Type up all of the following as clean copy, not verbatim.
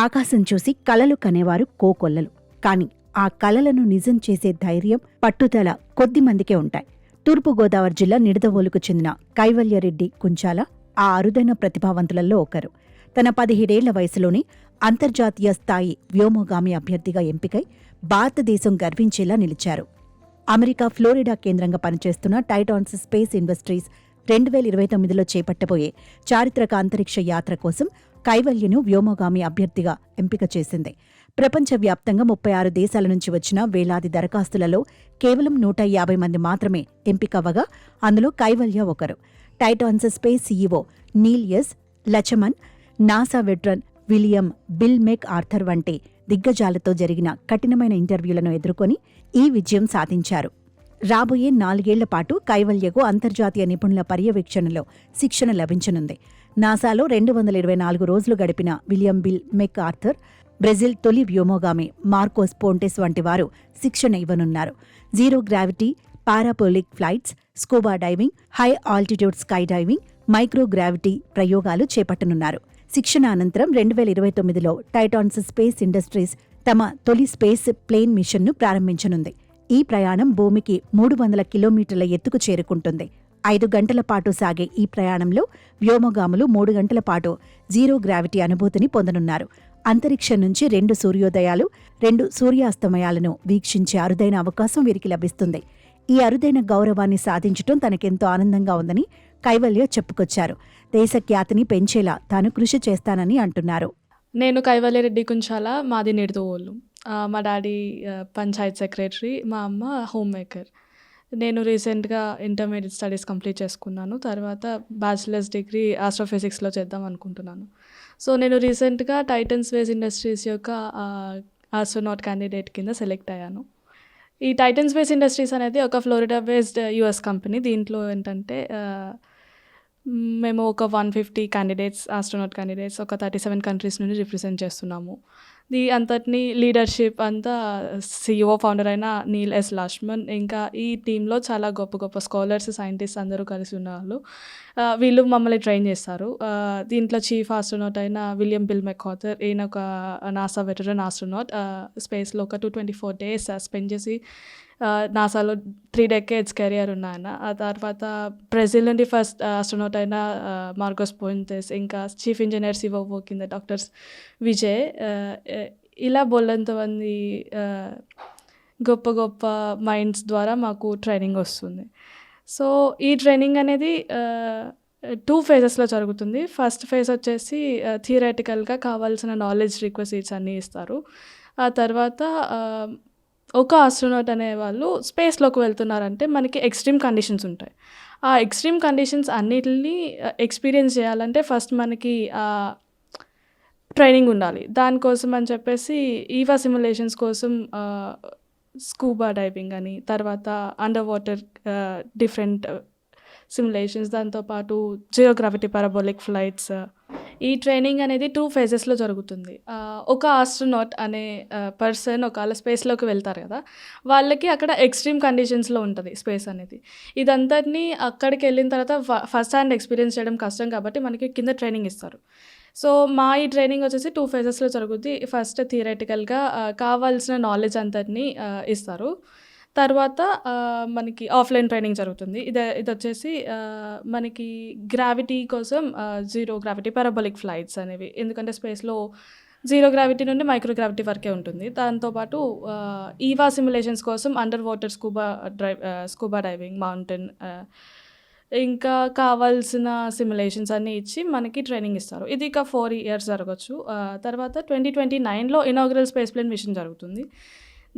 ఆకాశం చూసి కలలు కనేవారు కోకొల్లలు. కాని ఆ కలలను నిజం చేసే ధైర్యం, పట్టుదల కొద్దిమందికే ఉంటాయి. తూర్పుగోదావరి జిల్లా నిడదవోలుకు చెందిన కైవల్యరెడ్డి కుంచాల ఆ అరుదైన ప్రతిభావంతులలో ఒకరు. తన 17 ఏళ్ల వయసులోనే అంతర్జాతీయ స్థాయి వ్యోమగామి అభ్యర్థిగా ఎంపికై భారతదేశం గర్వించేలా నిలిచారు. అమెరికా ఫ్లోరిడా కేంద్రంగా పనిచేస్తున్న టైటాన్స్ స్పేస్ ఇండస్ట్రీస్ 2029లో చేపట్టబోయే చారిత్రక అంతరిక్ష యాత్ర కోసం కైవల్యను వ్యోమగామి అభ్యర్థిగా ఎంపిక చేసింది. ప్రపంచవ్యాప్తంగా 36 దేశాల నుంచి వచ్చిన వేలాది దరఖాస్తులలో కేవలం 150 మంది మాత్రమే ఎంపికవ్వగా అందులో కైవల్య ఒకరు. Titans Space CEO Neil S. Lachman, NASA veteran William Bill McArthur వంటి దిగ్గజాలతో జరిగిన కఠినమైన ఇంటర్వ్యూలను ఎదుర్కొని ఈ విజయం సాధించారు. రాబోయే 4 ఏళ్ల పాటు కైవల్యకు అంతర్జాతీయ నిపుణుల పర్యవేక్షణలో శిక్షణ లభించనుంది. నాసాలో 224 రోజులు గడిపిన William Bill McArthur, Brazil తొలి వ్యోమగామి మార్కోస్ పోంటెస్ వంటి వారు శిక్షణ ఇవ్వనున్నారు. Zero gravity, parabolic flights, scuba diving, high altitude sky diving, microgravity ప్రయోగాలు చేపట్టనున్నారు. శిక్షణ అనంతరం 2029లో టైటాన్స్ స్పేస్ ఇండస్ట్రీస్ తమ తొలి స్పేస్ ప్లేన్ మిషన్ను ప్రారంభించనుంది. ఈ ప్రయాణం భూమికి 300 కిలోమీటర్ల ఎత్తుకు చేరుకుంటుంది. 5 గంటల పాటు సాగే ఈ ప్రయాణంలో వ్యోమగాములు 3 గంటల పాటు జీరో గ్రావిటీ అనుభూతిని పొందనున్నారు. అంతరిక్షం నుంచి 2 సూర్యోదయాలు, 2 సూర్యాస్తమయాలను వీక్షించే అరుదైన అవకాశం వీరికి లభిస్తుంది. ఈ అరుదైన గౌరవాన్ని సాధించటం తనకెంతో ఆనందంగా ఉందని కైవల్య చెప్పుకొచ్చారు. దేశ ఖ్యాతిని పెంచేలా తాను కృషి చేస్తానని అంటున్నారు. నేను కైవల్యరెడ్డి కుంచాల, మాది నిడదవోలు. మా డాడీ పంచాయత్ సెక్రటరీ, మా అమ్మ హోమ్ మేకర్. నేను రీసెంట్గా ఇంటర్మీడియట్ స్టడీస్ కంప్లీట్ చేసుకున్నాను. తర్వాత బ్యాచిలర్స్ డిగ్రీ ఆస్ట్రోఫిజిక్స్లో చేద్దాం అనుకుంటున్నాను. సో నేను రీసెంట్గా టైటన్ స్పేస్ ఇండస్ట్రీస్ యొక్క ఆస్ట్రోనాట్ క్యాండిడేట్ కింద సెలెక్ట్ అయ్యాను. ఈ టైటన్ స్పేస్ ఇండస్ట్రీస్ అనేది ఒక ఫ్లోరిడా బేస్డ్ యుఎస్ కంపెనీ. దీంట్లో ఏంటంటే మేము ఒక 150 క్యాండిడేట్స్, ఆస్ట్రోనాట్ క్యాండిడేట్స్ ఒక 37 కంట్రీస్ నుండి రిప్రజెంట్ చేస్తున్నాము. అంతటినీ లీడర్షిప్ అంతా CEO ఫౌండర్ అయిన నీల్ ఎస్. లచ్మన్, ఇంకా ఈ టీంలో చాలా గొప్ప గొప్ప స్కాలర్స్, సైంటిస్ట్ అందరూ కలిసి ఉన్నవాళ్ళు. వీళ్ళు మమ్మల్ని ట్రైన్ చేస్తారు. దీంట్లో చీఫ్ ఆస్ట్రోనాట్ అయిన విలియం బిల్ మెక్ ఆర్థర్, ఈయన ఒక నాసా వెటరన్ ఆస్ట్రోనాట్. స్పేస్లో ఒక 224 days స్పెండ్ చేసి నాసాలో 3 decades కెరియర్ ఉన్నాయన. ఆ తర్వాత బ్రెజిల్ నుండి ఫస్ట్ ఆస్ట్రోనాట్ అయిన మార్కోస్ పోంటెస్, ఇంకా చీఫ్ ఇంజనీర్ సివోవో కింద డాక్టర్స్ విజయ్, ఇలా బోల్లంతమంది గొప్ప గొప్ప మైండ్స్ ద్వారా మాకు ట్రైనింగ్ వస్తుంది. సో ఈ ట్రైనింగ్ అనేది 2 phases జరుగుతుంది. ఫస్ట్ ఫేజ్ వచ్చేసి థియరటికల్గా కావాల్సిన నాలెడ్జ్ రిక్వెసిట్స్ అన్నీ ఇస్తారు. ఆ తర్వాత ఒక ఆస్ట్రోనాట్ అనేవాళ్ళు స్పేస్లోకి వెళ్తున్నారంటే మనకి ఎక్స్ట్రీమ్ కండిషన్స్ ఉంటాయి. ఆ ఎక్స్ట్రీమ్ కండిషన్స్ అన్నిటిని ఎక్స్పీరియన్స్ చేయాలంటే ఫస్ట్ మనకి ట్రైనింగ్ ఉండాలి. దానికోసం అని చెప్పేసి ఈవా సిమ్యులేషన్స్ కోసం స్కూబా డైవింగ్ అని, తర్వాత అండర్ వాటర్ డిఫరెంట్ సిమ్యులేషన్స్, దాంతోపాటు జీరో గ్రావిటీ పారాబోలిక్ ఫ్లైట్స్. ఈ ట్రైనింగ్ అనేది 2 phases జరుగుతుంది. ఒక ఆస్ట్రోనాట్ అనే పర్సన్ ఒకవేళ స్పేస్లోకి వెళ్తారు కదా, వాళ్ళకి అక్కడ ఎక్స్ట్రీమ్ కండిషన్స్లో ఉంటుంది స్పేస్ అనేది. ఇదంతటినీ అక్కడికి వెళ్ళిన తర్వాత ఫస్ట్ హ్యాండ్ ఎక్స్పీరియన్స్ చేయడం కష్టం కాబట్టి మనకి కింద ట్రైనింగ్ ఇస్తారు. సో మా ఈ ట్రైనింగ్ వచ్చేసి 2 phases జరుగుద్ది. ఫస్ట్ థియరటికల్గా కావాల్సిన నాలెడ్జ్ అంతటినీ ఇస్తారు. తర్వాత మనకి ఆఫ్లైన్ ట్రైనింగ్ జరుగుతుంది. ఇది వచ్చేసి మనకి గ్రావిటీ కోసం జీరో గ్రావిటీ పారాబోలిక్ ఫ్లైట్స్ అనేవి, ఎందుకంటే స్పేస్లో జీరో గ్రావిటీ నుండి మైక్రోగ్రావిటీ వరకే ఉంటుంది. దాంతోపాటు ఈవా సిమ్యులేషన్స్ కోసం under water scuba diving, mountain, ఇంకా కావాల్సిన సిమ్యులేషన్స్ అన్నీ ఇచ్చి మనకి ట్రైనింగ్ ఇస్తారు. ఇది ఇక 4 years జరగచ్చు. తర్వాత 2029లో ఇనాగ్రల్ స్పేస్ ప్లేన్ మిషన్ జరుగుతుంది.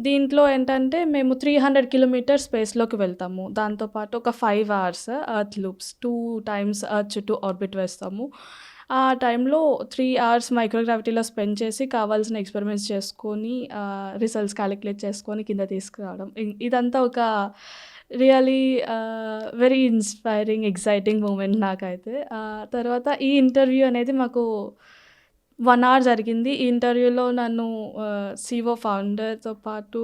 దీంట్లో ఏంటంటే మేము 300 kilometers స్పేస్లోకి వెళ్తాము. దాంతోపాటు ఒక 5 hours earth loops 2 times earth చుట్టూ ఆర్బిట్ వేస్తాము. ఆ టైంలో 3 hours మైక్రోగ్రావిటీలో స్పెండ్ చేసి కావాల్సిన ఎక్స్పెరిమెంట్స్ చేసుకొని రిజల్ట్స్ క్యాలిక్యులేట్ చేసుకొని కింద తీసుకురావడం. ఇదంతా ఒక really very inspiring, exciting moment నాకైతే. తర్వాత ఈ ఇంటర్వ్యూ అనేది మాకు 1 hour జరిగింది. ఈ ఇంటర్వ్యూలో నన్ను CEO ఫౌండర్తో పాటు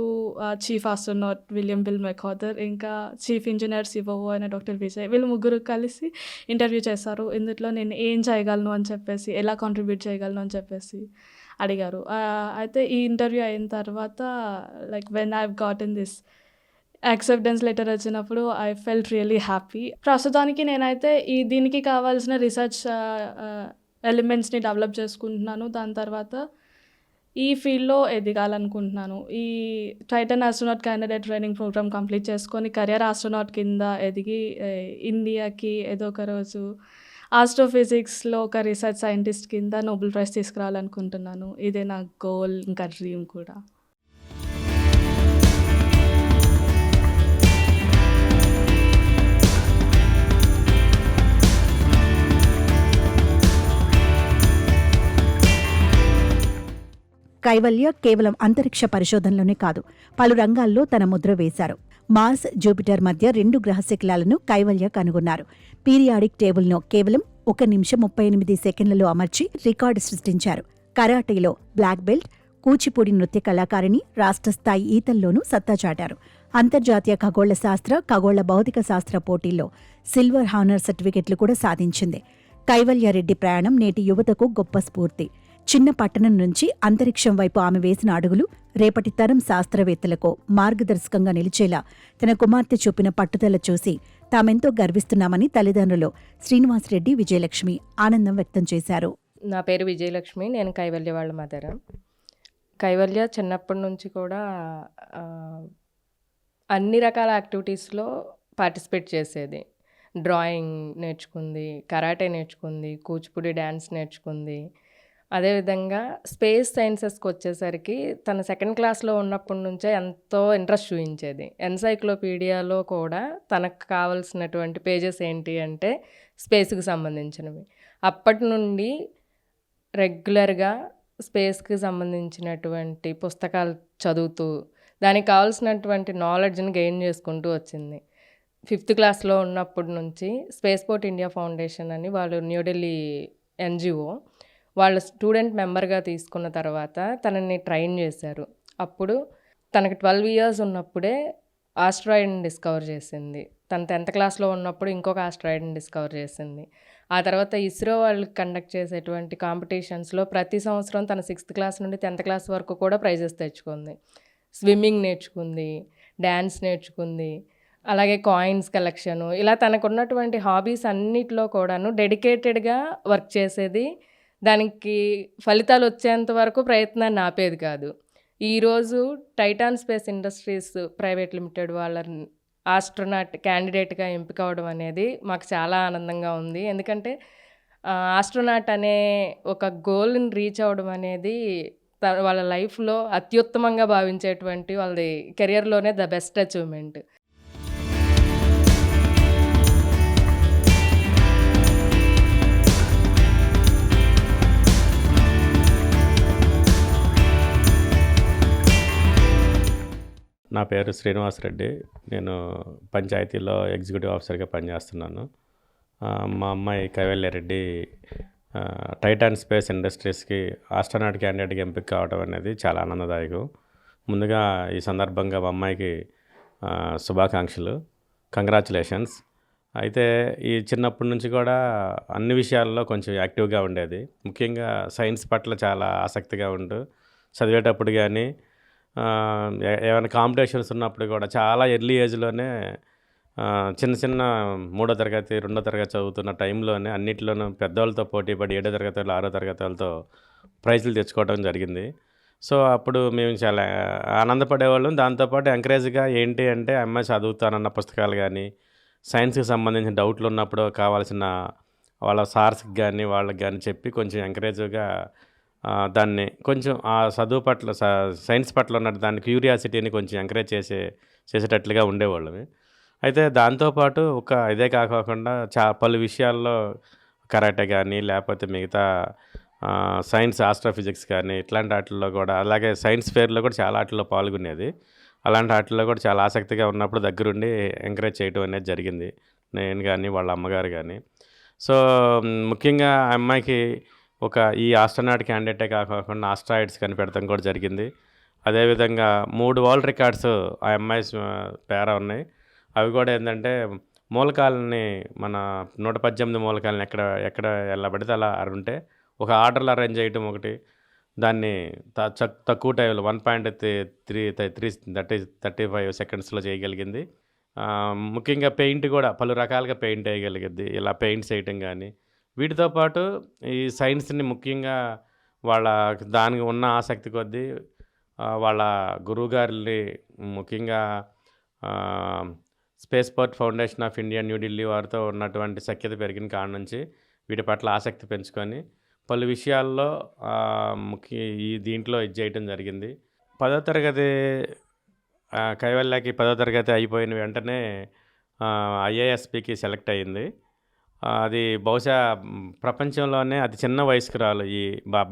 చీఫ్ ఆస్ట్రోనాట్ విలియం బిల్ మెక్ ఆర్థర్, ఇంకా చీఫ్ ఇంజనీర్ సివోవో అయిన డాక్టర్ విజయ్, వీళ్ళు ముగ్గురు కలిసి ఇంటర్వ్యూ చేశారు. ఇందులో నేను ఏం చేయగలను అని చెప్పేసి, ఎలా కాంట్రిబ్యూట్ చేయగలను అని చెప్పేసి అడిగారు. అయితే ఈ ఇంటర్వ్యూ అయిన తర్వాత like when I got in this acceptance letter వచ్చినప్పుడు ఐ ఫెల్ట్ రియల్లీ హ్యాపీ. ప్రస్తుతానికి నేనైతే దీనికి కావాల్సిన రీసెర్చ్ ఎలిమెంట్స్‌ని డెవలప్ చేసుకుంటున్నాను. దాని తర్వాత ఈ ఫీల్డ్‌లో ఎదగాలనుకుంటున్నాను. ఈ Titan astronaut candidate training program complete చేసుకొని కెరియర్ ఆస్ట్రోనాట్ కింద ఎదిగి ఇండియాకి ఏదో ఒక రోజు ఆస్ట్రోఫిజిక్స్‌లో ఒక రీసెర్చ్ సైంటిస్ట్ కింద నోబెల్ ప్రైజ్ తీసుకురావాలనుకుంటున్నాను. ఇదే నా గోల్, ఇంకా డ్రీమ్ కూడా. కైవల్య కేవలం అంతరిక్ష పరిశోధనలోనే కాదు, పలు రంగాల్లో తన ముద్ర వేశారు. మార్స్, జూపిటర్ మధ్య 2 గ్రహశకలాలను కైవల్య కనుగొన్నారు. పీరియాడిక్ టేబుల్ను కేవలం 1 నిమిషం 38 సెకండ్లలో అమర్చి రికార్డు సృష్టించారు. కరాటీలో బ్లాక్ బెల్ట్, కూచిపూడి నృత్య కళాకారిణి, రాష్ట్ర స్థాయి ఈతల్లోనూ సత్తా చాటారు. అంతర్జాతీయ ఖగోళ శాస్త్ర, ఖగోళ భౌతిక శాస్త్ర పోటీల్లో సిల్వర్ హానర్ సర్టిఫికెట్లు కూడా సాధించింది. కైవల్యారెడ్డి ప్రయాణం నేటి యువతకు గొప్ప స్ఫూర్తి. చిన్న పట్టణం నుంచి అంతరిక్షం వైపు ఆమె వేసిన అడుగులు రేపటి తరం శాస్త్రవేత్తలకు మార్గదర్శకంగా నిలిచేలా తన కుమార్తె చూపిన పట్టుదల చూసి తామెంతో గర్విస్తున్నామని తల్లిదండ్రులు శ్రీనివాసరెడ్డి, విజయలక్ష్మి ఆనందం వ్యక్తం చేశారు. నా పేరు విజయలక్ష్మి. నేను కైవల్య వాళ్ళ మదర్. కైవల్య చిన్నప్పటి నుంచి కూడా అన్ని రకాల యాక్టివిటీస్లో పార్టిసిపేట్ చేసేది. డ్రాయింగ్ నేర్చుకుంది, కరాటే నేర్చుకుంది, కూచిపూడి డ్యాన్స్ నేర్చుకుంది. అదేవిధంగా స్పేస్ సైన్సెస్కి వచ్చేసరికి తన 2nd క్లాస్లో ఉన్నప్పటి నుంచే ఎంతో ఇంట్రెస్ట్ చూపించేది. ఎన్సైక్లోపీడియాలో కూడా తనకు కావాల్సినటువంటి పేజెస్ ఏంటి అంటే స్పేస్కి సంబంధించినవి. అప్పటి నుండి రెగ్యులర్గా స్పేస్కి సంబంధించినటువంటి పుస్తకాలు చదువుతూ దానికి కావాల్సినటువంటి నాలెడ్జ్ని గెయిన్ చేసుకుంటూ వచ్చింది. 5th క్లాస్లో ఉన్నప్పటి నుంచి స్పేస్ పోర్ట్ ఇండియా ఫౌండేషన్ అని వాళ్ళు న్యూఢిల్లీ ఎన్జిఓ వాళ్ళ స్టూడెంట్ మెంబర్గా తీసుకున్న తర్వాత తనని ట్రైన్ చేశారు. అప్పుడు తనకి 12 ఇయర్స్ ఉన్నప్పుడే ఆస్ట్రాయిడ్ని డిస్కవర్ చేసింది. తను 10th క్లాస్లో ఉన్నప్పుడు ఇంకొక ఆస్ట్రాయిడ్ని డిస్కవర్ చేసింది. ఆ తర్వాత ఇస్రో వాళ్ళు కండక్ట్ చేసేటువంటి కాంపిటీషన్స్లో ప్రతి సంవత్సరం తన 6th క్లాస్ నుండి 10th క్లాస్ వరకు కూడా ప్రైజెస్ తెచ్చుకుంది. స్విమ్మింగ్ నేర్చుకుంది, డ్యాన్స్ నేర్చుకుంది, అలాగే కాయిన్స్ కలెక్షను, ఇలా తనకున్నటువంటి హాబీస్ అన్నిట్లో కూడాను డెడికేటెడ్గా వర్క్ చేసేది. దానికి ఫలితాలు వచ్చేంత వరకు ప్రయత్నాన్ని ఆపేది కాదు. ఈరోజు Titan space industries private limited వాళ్ళ ఆస్ట్రోనాట్ క్యాండిడేట్గా ఎంపిక అవడం అనేది మాకు చాలా ఆనందంగా ఉంది. ఎందుకంటే ఆస్ట్రోనాట్ అనే ఒక గోల్ని రీచ్ అవ్వడం అనేది వాళ్ళ లైఫ్లో అత్యుత్తమంగా భావించేటువంటి వాళ్ళది కెరియర్లోనే ద బెస్ట్ అచీవ్మెంట్. నా పేరు శ్రీనివాసరెడ్డి. నేను పంచాయతీలో ఎగ్జిక్యూటివ్ ఆఫీసర్గా పనిచేస్తున్నాను. మా అమ్మాయి కైవల్యారెడ్డి టైటాన్ స్పేస్ ఇండస్ట్రీస్కి ఆస్ట్రోనాట్ క్యాండిడేట్గా ఎంపిక కావడం అనేది చాలా ఆనందదాయకం. ముందుగా ఈ సందర్భంగా మా అమ్మాయికి శుభాకాంక్షలు, కంగ్రాచులేషన్స్. అయితే ఈ చిన్నప్పటి నుంచి కూడా అన్ని విషయాల్లో కొంచెం యాక్టివ్గా ఉండేది. ముఖ్యంగా సైన్స్ పట్ల చాలా ఆసక్తిగా ఉంటూ చదివేటప్పుడు కానీ ఏమైనా కాంపిటీషన్స్ ఉన్నప్పుడు కూడా చాలా ఎర్లీ ఏజ్లోనే చిన్న చిన్న 3వ తరగతి 2వ తరగతి చదువుతున్న టైంలోనే అన్నింటిలోనూ పెద్దవాళ్ళతో పోటీపడి 7వ తరగతి వాళ్ళు 6వ తరగతి వాళ్ళతో ప్రైజులు తెచ్చుకోవడం జరిగింది. సో అప్పుడు మేము చాలా ఆనందపడేవాళ్ళం. దాంతోపాటు ఎంకరేజ్గా ఏంటి అంటే అమ్మాయి చదువుతానన్న పుస్తకాలు కానీ, సైన్స్కి సంబంధించిన డౌట్లు ఉన్నప్పుడు కావాల్సిన వాళ్ళ సార్స్కి కానీ వాళ్ళకి కానీ చెప్పి కొంచెం ఎంకరేజ్గా దాన్ని కొంచెం ఆ చదువు పట్ల సైన్స్ పట్ల ఉన్న దాని క్యూరియాసిటీని కొంచెం ఎంకరేజ్ చేసేటట్లుగా ఉండేవాళ్ళమే. అయితే దాంతోపాటు ఇదే కాకుండా పలు విషయాల్లో కరాటే కానీ లేకపోతే మిగతా సైన్స్ ఆస్ట్రోఫిజిక్స్ కానీ ఇట్లాంటి వాటిల్లో కూడా, అలాగే సైన్స్ ఫేర్లో కూడా చాలా వాటిల్లో పాల్గొనేది. అలాంటి వాటిల్లో కూడా చాలా ఆసక్తిగా ఉన్నప్పుడు దగ్గరుండి ఎంకరేజ్ చేయడం అనేది జరిగింది, నేను కానీ వాళ్ళ అమ్మగారు కానీ. సో ముఖ్యంగా ఆ అమ్మాయికి ఈ ఆస్ట్రోనాట్ క్యాండిడేటే కాకుండా ఆస్ట్రాయిడ్స్ కనిపెడతాం కూడా జరిగింది. అదేవిధంగా 3 వరల్డ్ రికార్డ్స్ ఆ అమ్మాయి పేర ఉన్నాయి. అవి కూడా ఏంటంటే మూలకాలని మన 118 మూలకాలని ఎక్కడ వెళ్ళబడితే అలా ఉంటే ఒక ఆర్డర్లు అరేంజ్ చేయటం ఒకటి, దాన్ని తక్కువ టైంలో 1.35 సెకండ్స్లో చేయగలిగింది. ముఖ్యంగా పెయింట్ కూడా పలు రకాలుగా పెయింట్ వేయగలిగిద్ది. ఇలా పెయింట్స్ వేయటం కానీ, వీటితో పాటు ఈ సైన్స్ని ముఖ్యంగా వాళ్ళ దానికి ఉన్న ఆసక్తి కొద్దీ వాళ్ళ గురువుగారిని ముఖ్యంగా space port foundation of India New Delhi వారితో ఉన్నటువంటి సఖ్యత పెరిగిన కాడ నుంచి వీటి పట్ల ఆసక్తి పెంచుకొని పలు విషయాల్లో ఈ దీంట్లో ఇది చేయటం జరిగింది. 10వ తరగతి కైవల్యకి 10వ తరగతి అయిపోయిన వెంటనే ఐఏఎస్పికి సెలెక్ట్ అయ్యింది. అది బహుశా ప్రపంచంలోనే అతి చిన్న వయస్కురాలు. ఈ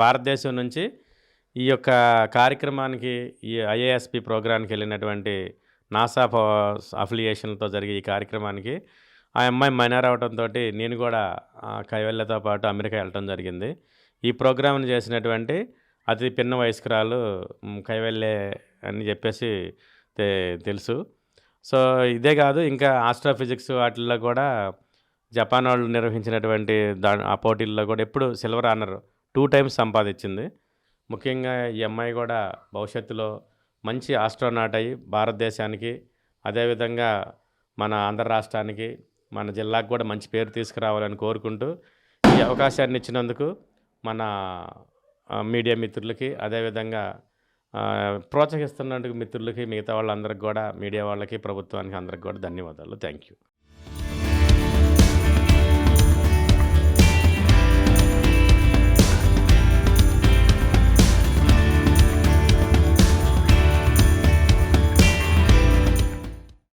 భారతదేశం నుంచి ఈ యొక్క కార్యక్రమానికి, ఈ ఐఏఎస్పి ప్రోగ్రాంకి వెళ్ళినటువంటి నాసా అఫిలియేషన్తో జరిగే ఈ కార్యక్రమానికి ఆ అమ్మాయి మైనర్ అవడంతో నేను కూడా కైవల్యతో పాటు అమెరికా వెళ్ళటం జరిగింది. ఈ ప్రోగ్రామ్ని చేసినటువంటి అతి పిన్న వయస్కురాలు కైవల్యే అని చెప్పేసి తెలుసు. సో ఇదే కాదు, ఇంకా ఆస్ట్రోఫిజిక్స్ వాటిల్లో కూడా జపాన్ వాళ్ళు నిర్వహించినటువంటి ఆ పోటీల్లో కూడా ఎప్పుడు సిల్వర్ ఆనర్ 2 times సంపాదించింది. ముఖ్యంగా ఈ అమ్మాయి కూడా భవిష్యత్తులో మంచి ఆస్ట్రోనాట్ అయ్యి భారతదేశానికి, అదేవిధంగా మన ఆంధ్ర రాష్ట్రానికి, మన జిల్లాకు కూడా మంచి పేరు తీసుకురావాలని కోరుకుంటూ ఈ అవకాశాన్ని ఇచ్చినందుకు మన మీడియా మిత్రులకి, అదేవిధంగా ప్రోత్సహిస్తున్నందుకు మిత్రులకి, మిగతా వాళ్ళందరికీ కూడా, మీడియా వాళ్ళకి, ప్రభుత్వానికి అందరికి కూడా ధన్యవాదాలు. Thank you.